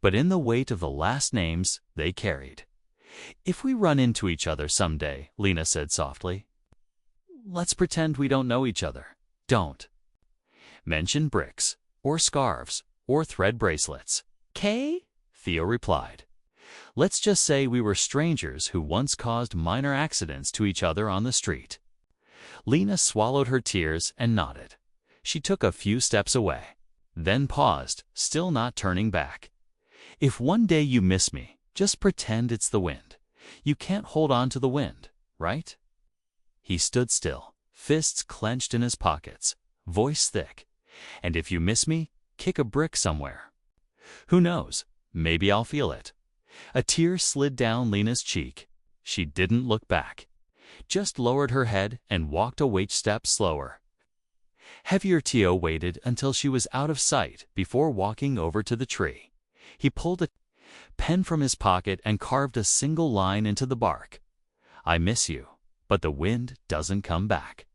but in the weight of the last names they carried. "If we run into each other someday," Lena said softly, "let's pretend we don't know each other. Don't mention bricks, or scarves, or thread bracelets." "'Kay?" Theo replied. "Let's just say we were strangers who once caused minor accidents to each other on the street." Lena swallowed her tears and nodded. She took a few steps away, then paused, still not turning back. "If one day you miss me, just pretend it's the wind. You can't hold on to the wind, right?" He stood still, fists clenched in his pockets, voice thick. "And if you miss me, kick a brick somewhere. Who knows, maybe I'll feel it." A tear slid down Lena's cheek. She didn't look back, just lowered her head and walked a weight step slower. Heavier. Theo waited until she was out of sight before walking over to the tree. He pulled a pen from his pocket and carved a single line into the bark. "I miss you, but the wind doesn't come back."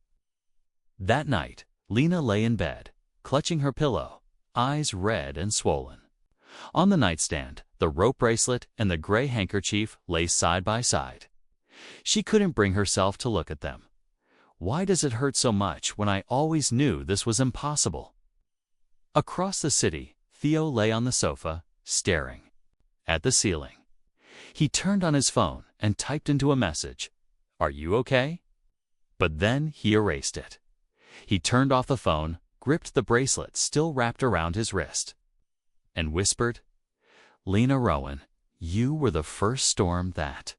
That night, Lena lay in bed, clutching her pillow, eyes red and swollen. On the nightstand, the rope bracelet and the gray handkerchief lay side by side. She couldn't bring herself to look at them. "Why does it hurt so much when I always knew this was impossible?" Across the city, Theo lay on the sofa, staring at the ceiling. He turned on his phone and typed into a message, "Are you okay?" But then he erased it. He turned off the phone, gripped the bracelet still wrapped around his wrist, and whispered, "Lena Rowan, you were the first storm that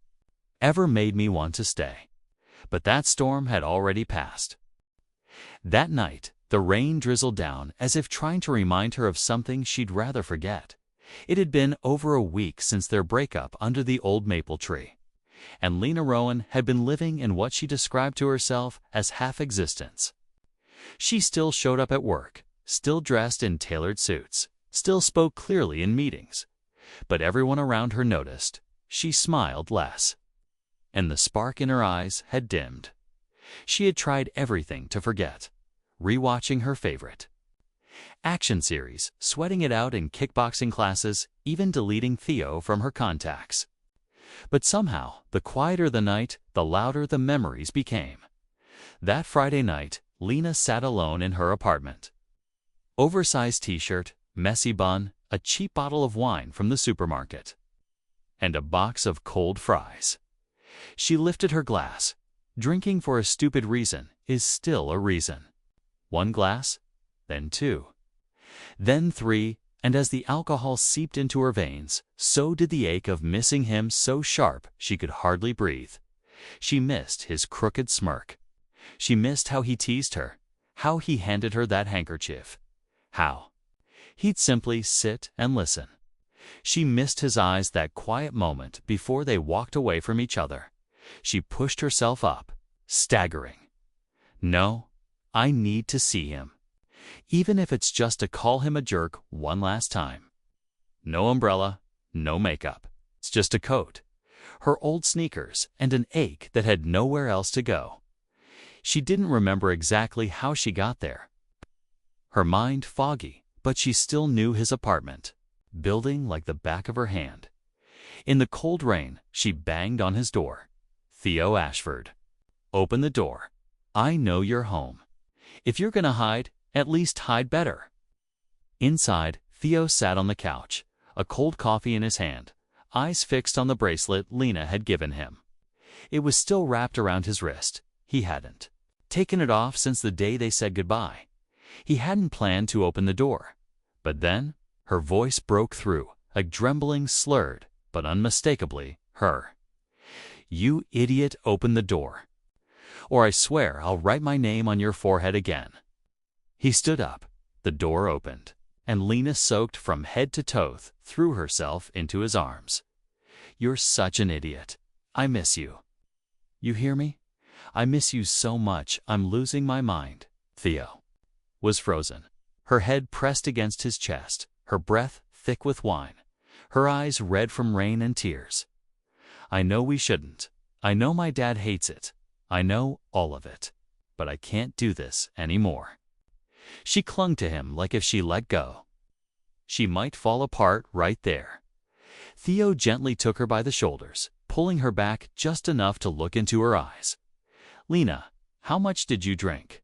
ever made me want to stay." But that storm had already passed. That night, the rain drizzled down as if trying to remind her of something she'd rather forget. It had been over a week since their breakup under the old maple tree. and Lena Rowan had been living in what she described to herself as half-existence. She still showed up at work, still dressed in tailored suits, still spoke clearly in meetings, but everyone around her noticed she smiled less, and the spark in her eyes had dimmed. She had tried everything to forget, rewatching her favorite action series, sweating it out in kickboxing classes, even deleting Theo from her contacts. But somehow, the quieter the night, the louder the memories became. That Friday night, Lena sat alone in her apartment. Oversized t-shirt, messy bun, a cheap bottle of wine from the supermarket, and a box of cold fries. She lifted her glass. Drinking for a stupid reason is still a reason. One glass, then two, then three, and as the alcohol seeped into her veins, so did the ache of missing him so sharp she could hardly breathe. She missed his crooked smirk. She missed how he teased her, how he handed her that handkerchief, how he'd simply sit and listen. She missed his eyes that quiet moment before they walked away from each other. She pushed herself up, staggering. No, I need to see him, even if it's just to call him a jerk one last time. No umbrella, no makeup. It's just a coat, her old sneakers, and an ache that had nowhere else to go. She didn't remember exactly how she got there. Her mind foggy, but she still knew his apartment, building like the back of her hand. In the cold rain, she banged on his door. Theo Ashford. Open the door. I know you're home. If you're gonna hide, at least hide better. Inside, Theo sat on the couch, a cold coffee in his hand, eyes fixed on the bracelet Lena had given him. It was still wrapped around his wrist. He hadn't taken it off since the day they said goodbye. He hadn't planned to open the door. But then, her voice broke through, a trembling, slurred, but unmistakably her. You idiot, open the door, or I swear I'll write my name on your forehead again. He stood up. The door opened, and Lena, soaked from head to toe, threw herself into his arms. You're such an idiot. I miss you. You hear me? I miss you so much I'm losing my mind. Theo was frozen, her head pressed against his chest, her breath thick with wine, her eyes red from rain and tears. I know we shouldn't. I know my dad hates it. I know all of it. But I can't do this anymore. She clung to him like if she let go, she might fall apart right there. Theo gently took her by the shoulders, pulling her back just enough to look into her eyes. Lena, how much did you drink?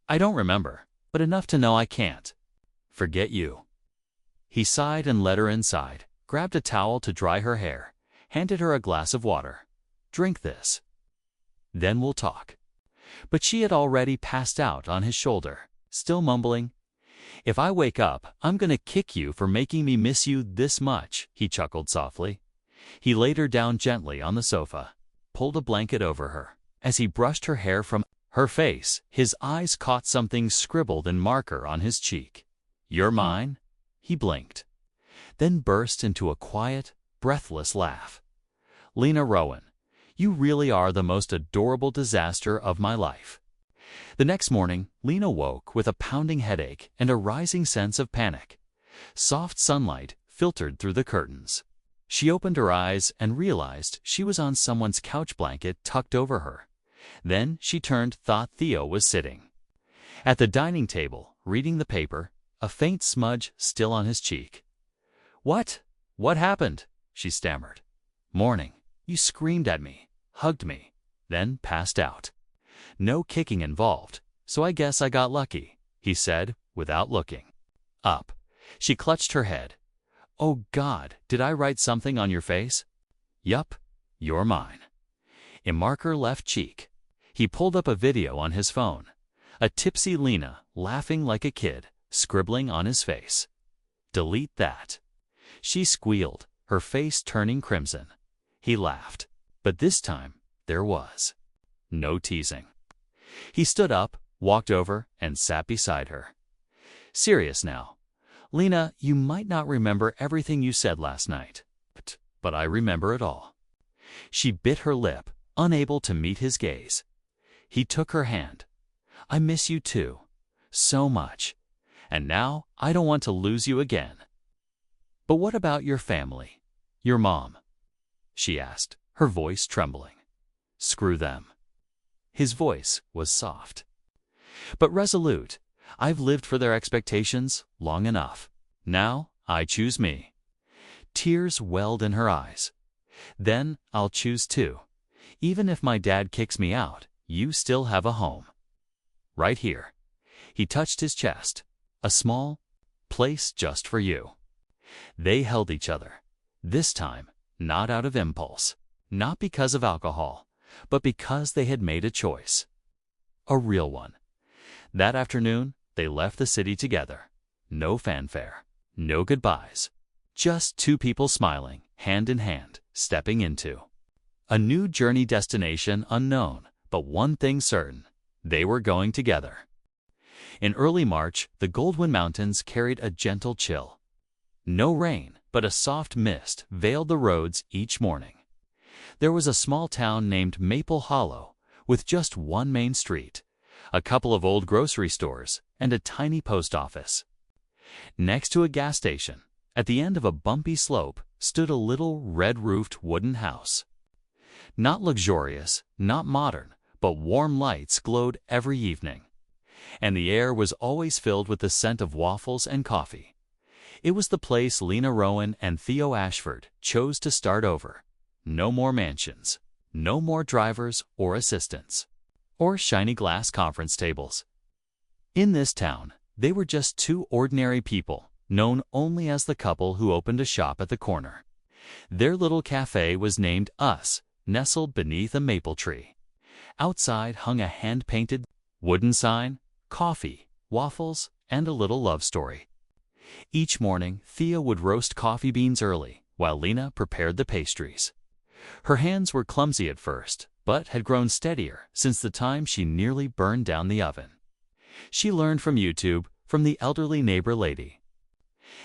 I don't remember, but enough to know I can't forget you. He sighed and led her inside, grabbed a towel to dry her hair, handed her a glass of water. Drink this. Then we'll talk. But she had already passed out on his shoulder, still mumbling. If I wake up, I'm gonna kick you for making me miss you this much, he chuckled softly. He laid her down gently on the sofa, pulled a blanket over her. As he brushed her hair from her face, his eyes caught something scribbled in marker on his cheek. You're mine? He blinked, then burst into a quiet, breathless laugh. Lena Rowan, you really are the most adorable disaster of my life. The next morning, Lena woke with a pounding headache and a rising sense of panic. Soft sunlight filtered through the curtains. She opened her eyes and realized she was on someone's couch blanket tucked over her. Then she turned, thought Theo was sitting at the dining table, reading the paper, a faint smudge still on his cheek. What happened? She stammered. Morning. You screamed at me, hugged me, then passed out. No kicking involved, so I guess I got lucky, he said, without looking up. She clutched her head. Oh God, did I write something on your face? Yup, you're mine. In marker left cheek. He pulled up a video on his phone. A tipsy Lena, laughing like a kid, scribbling on his face. Delete that. She squealed, her face turning crimson. He laughed, but this time there was no teasing. He stood up, walked over, and sat beside her. Serious now. Lena, you might not remember everything you said last night, but I remember it all. She bit her lip, unable to meet his gaze. He took her hand. "I miss you too. So much. And now I don't want to lose you again." "But what about your family? Your mom?" she asked, her voice trembling. "Screw them." His voice was soft, but resolute. "I've lived for their expectations long enough. Now I choose me." Tears welled in her eyes. "Then I'll choose too. Even if my dad kicks me out, you still have a home. Right here." He touched his chest. "A small place just for you." They held each other. This time, not out of impulse, not because of alcohol, but because they had made a choice. A real one. That afternoon, they left the city together. No fanfare, no goodbyes. Just two people smiling, hand in hand, stepping into a new journey, destination unknown, but one thing certain: they were going together. In early March, the Goldwyn Mountains carried a gentle chill. No rain, but a soft mist veiled the roads each morning. There was a small town named Maple Hollow, with just one main street, a couple of old grocery stores, and a tiny post office. Next to a gas station, at the end of a bumpy slope, stood a little red-roofed wooden house. Not luxurious, not modern, but warm lights glowed every evening, and the air was always filled with the scent of waffles and coffee. It was the place Lena Rowan and Theo Ashford chose to start over. No more mansions, no more drivers or assistants, or shiny glass conference tables. In this town, they were just two ordinary people, known only as the couple who opened a shop at the corner. Their little cafe was named Us, nestled beneath a maple tree. Outside hung a hand-painted wooden sign: coffee, waffles, and a little love story. Each morning, Thea would roast coffee beans early, while Lena prepared the pastries. Her hands were clumsy at first, but had grown steadier since the time she nearly burned down the oven. She learned from YouTube, from the elderly neighbor lady,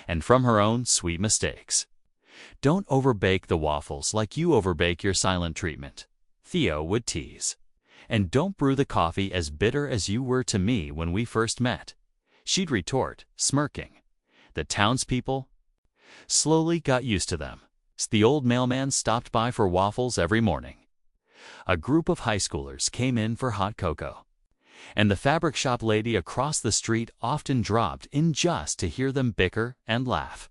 and from her own sweet mistakes. "Don't overbake the waffles like you overbake your silent treatment," Theo would tease. "And don't brew the coffee as bitter as you were to me when we first met," she'd retort, smirking. The townspeople slowly got used to them. The old mailman stopped by for waffles every morning. A group of high schoolers came in for hot cocoa, and the fabric shop lady across the street often dropped in just to hear them bicker and laugh.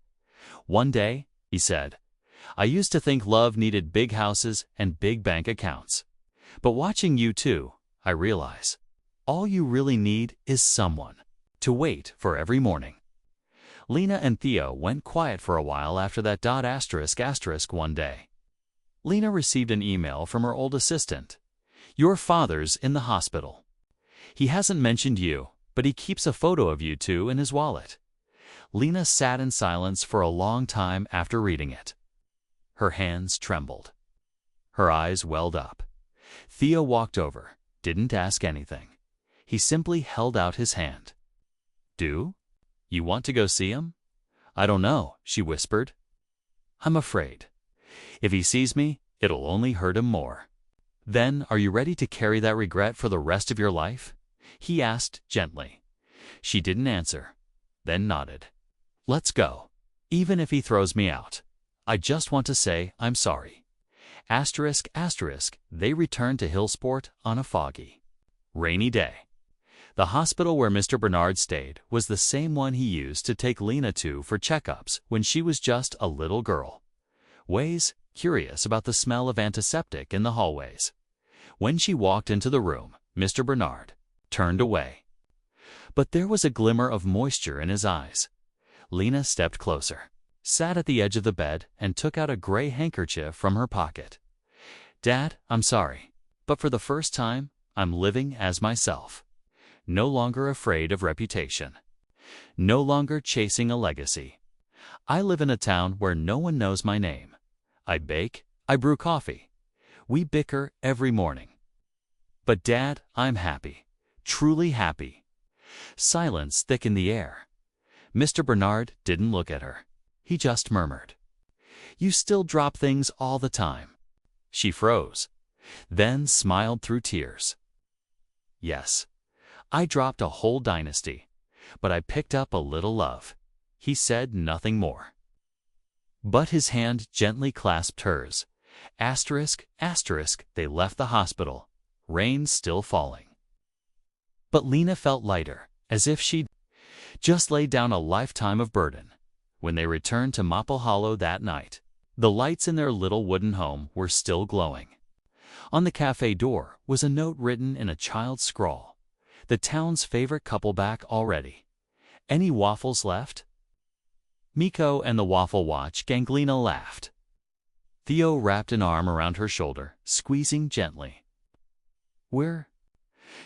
One day, he said, "I used to think love needed big houses and big bank accounts. But watching you two, I realize all you really need is someone to wait for every morning." Lena and Theo went quiet for a while after that. One day, Lena received an email from her old assistant. "Your father's in the hospital. He hasn't mentioned you, but he keeps a photo of you two in his wallet." Lena sat in silence for a long time after reading it. Her hands trembled. Her eyes welled up. Theo walked over, didn't ask anything. He simply held out his hand. "Do you want to go see him?" "I don't know," she whispered. "I'm afraid. If he sees me, it'll only hurt him more." "Then are you ready to carry that regret for the rest of your life?" he asked gently. She didn't answer, then nodded. "Let's go. Even if he throws me out, I just want to say I'm sorry." They returned to Hillsport on a foggy, rainy day. The hospital where Mr. Bernard stayed was the same one he used to take Lena to for checkups when she was just a little girl. Ways curious about the smell of antiseptic in the hallways. When she walked into the room, Mr. Bernard turned away. But there was a glimmer of moisture in his eyes. Lena stepped closer, sat at the edge of the bed, and took out a gray handkerchief from her pocket. "Dad, I'm sorry, but for the first time, I'm living as myself. No longer afraid of reputation. No longer chasing a legacy. I live in a town where no one knows my name. I bake, I brew coffee. We bicker every morning. But Dad, I'm happy, truly happy." Silence thickened the air. Mr. Bernard didn't look at her. He just murmured, "You still drop things all the time." She froze, then smiled through tears. Yes, I dropped a whole dynasty, but I picked up a little love. He said nothing more. But his hand gently clasped hers. Asterisk, asterisk, they left the hospital, rain still falling. But Lena felt lighter, as if she'd just laid down a lifetime of burden. When they returned to Maple Hollow that night, the lights in their little wooden home were still glowing. On the cafe door was a note written in a child's scrawl. The town's favorite couple back already. Any waffles left? Miko and the Waffle Watch Ganglina laughed. Theo wrapped an arm around her shoulder, squeezing gently. We're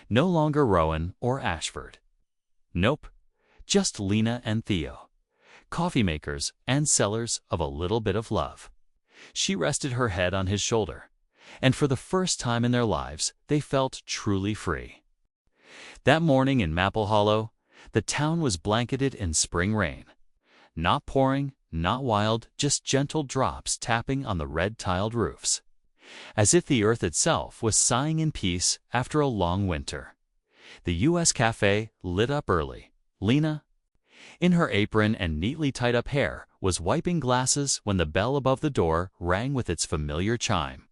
no longer Rowan or Ashford. Nope, just Lena and Theo, coffee makers and sellers of a little bit of love. She rested her head on his shoulder, and for the first time in their lives, they felt truly free. That morning in Maple Hollow, the town was blanketed in spring rain. Not pouring, not wild, just gentle drops tapping on the red-tiled roofs, as if the earth itself was sighing in peace after a long winter. The U.S. Cafe lit up early. Lena, in her apron and neatly tied-up hair, was wiping glasses when the bell above the door rang with its familiar chime.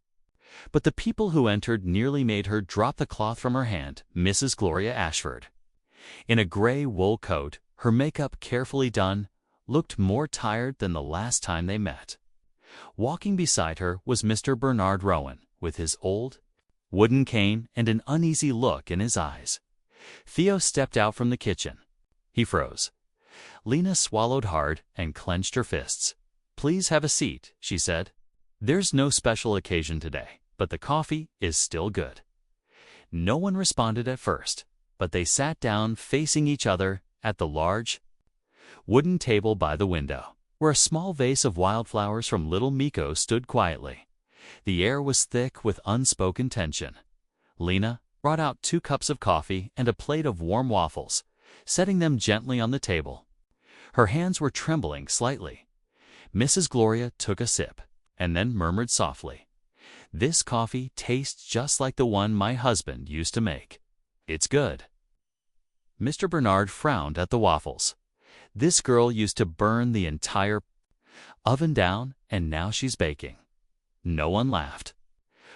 But the people who entered nearly made her drop the cloth from her hand, Mrs. Gloria Ashford. In a gray wool coat, her makeup carefully done, looked more tired than the last time they met. Walking beside her was Mr. Bernard Rowan, with his old wooden cane and an uneasy look in his eyes. Theo stepped out from the kitchen. He froze. Lena swallowed hard and clenched her fists. Please have a seat, she said. There's no special occasion today, but the coffee is still good. No one responded at first, but they sat down facing each other at the large wooden table by the window, where a small vase of wildflowers from little Miko stood quietly. The air was thick with unspoken tension. Lena brought out 2 cups of coffee and a plate of warm waffles, setting them gently on the table. Her hands were trembling slightly. Mrs. Gloria took a sip, and then murmured softly, "This coffee tastes just like the one my husband used to make. It's good." Mr. Bernard frowned at the waffles. This girl used to burn the entire oven down, and now she's baking. No one laughed.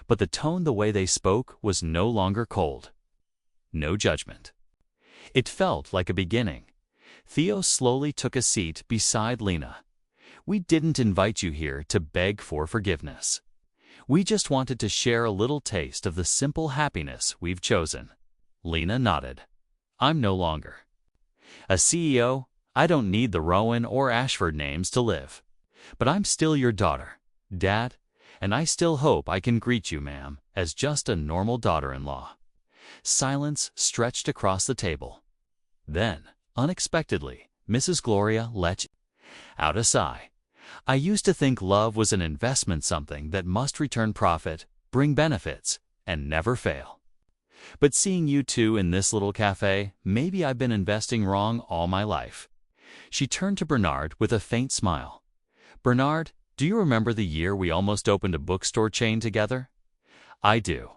But the tone, the way they spoke, was no longer cold. No judgment. It felt like a beginning. Theo slowly took a seat beside Lena. We didn't invite you here to beg for forgiveness. We just wanted to share a little taste of the simple happiness we've chosen. Lena nodded. I'm no longer a CEO. I don't need the Rowan or Ashford names to live. But I'm still your daughter, Dad, and I still hope I can greet you, ma'am, as just a normal daughter-in-law. Silence stretched across the table. Then, unexpectedly, Mrs. Gloria let out a sigh. I used to think love was an investment, something that must return profit, bring benefits, and never fail. But seeing you two in this little cafe, maybe I've been investing wrong all my life. She turned to Bernard with a faint smile. Bernard, do you remember the year we almost opened a bookstore chain together? I do.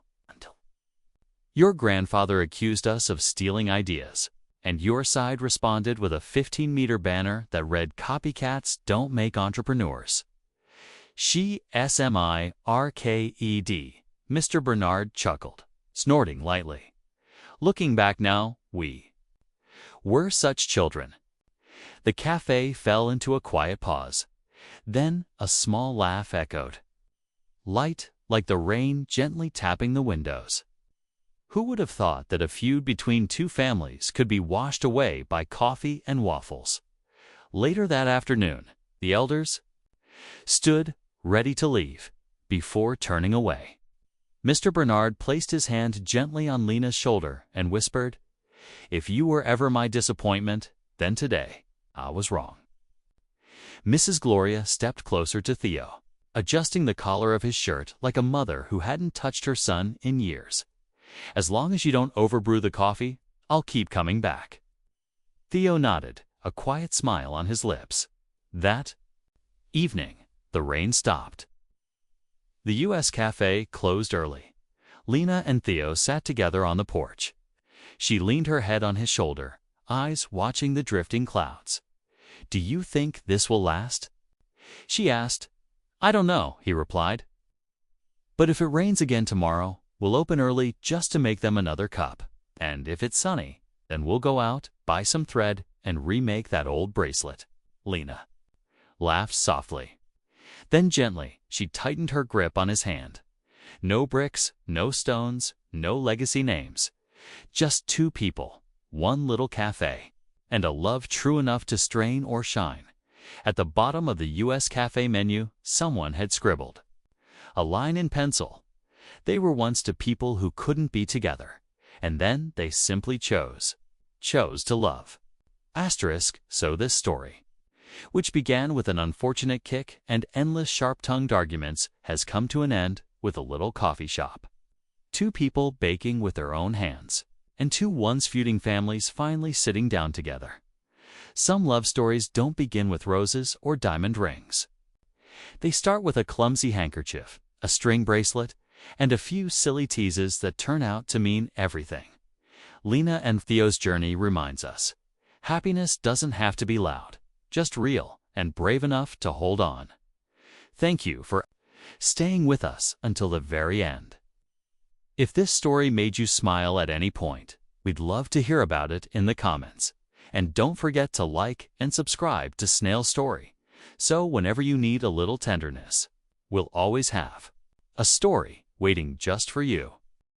Your grandfather accused us of stealing ideas, and your side responded with a 15-meter banner that read, "Copycats don't make entrepreneurs." She SMIRKED. Mr. Bernard chuckled, snorting lightly. Looking back now, we were such children. The cafe fell into a quiet pause. Then a small laugh echoed. Light, like the rain gently tapping the windows. Who would have thought that a feud between 2 families could be washed away by coffee and waffles? Later that afternoon, the elders stood ready to leave before turning away. Mr. Bernard placed his hand gently on Lena's shoulder and whispered, "If you were ever my disappointment, then today I was wrong." Mrs. Gloria stepped closer to Theo, adjusting the collar of his shirt like a mother who hadn't touched her son in years. As long as you don't overbrew the coffee, I'll keep coming back. Theo nodded, a quiet smile on his lips. That evening, the rain stopped. The U.S. cafe closed early. Lena and Theo sat together on the porch. She leaned her head on his shoulder, eyes watching the drifting clouds. "Do you think this will last?" she asked. "I don't know," he replied. "But if it rains again tomorrow, we'll open early just to make them another cup. And if it's sunny, then we'll go out, buy some thread, and remake that old bracelet." Lena laughed softly. Then gently, she tightened her grip on his hand. No bricks, no stones, no legacy names. Just two people, one little cafe, and a love true enough to strain or shine. At the bottom of the U.S. cafe menu, someone had scribbled a line in pencil. They were once two people who couldn't be together, and then they simply chose to love. Asterisk, so this story, which began with an unfortunate kick and endless sharp-tongued arguments, has come to an end with a little coffee shop. Two people baking with their own hands, and two once feuding families finally sitting down together. Some love stories don't begin with roses or diamond rings. They start with a clumsy handkerchief, a string bracelet, and a few silly teases that turn out to mean everything. Lena and Theo's journey reminds us, happiness doesn't have to be loud, just real and brave enough to hold on. Thank you for staying with us until the very end. If this story made you smile at any point, we'd love to hear about it in the comments. And don't forget to like and subscribe to Snail Story, so whenever you need a little tenderness, we'll always have a story waiting just for you.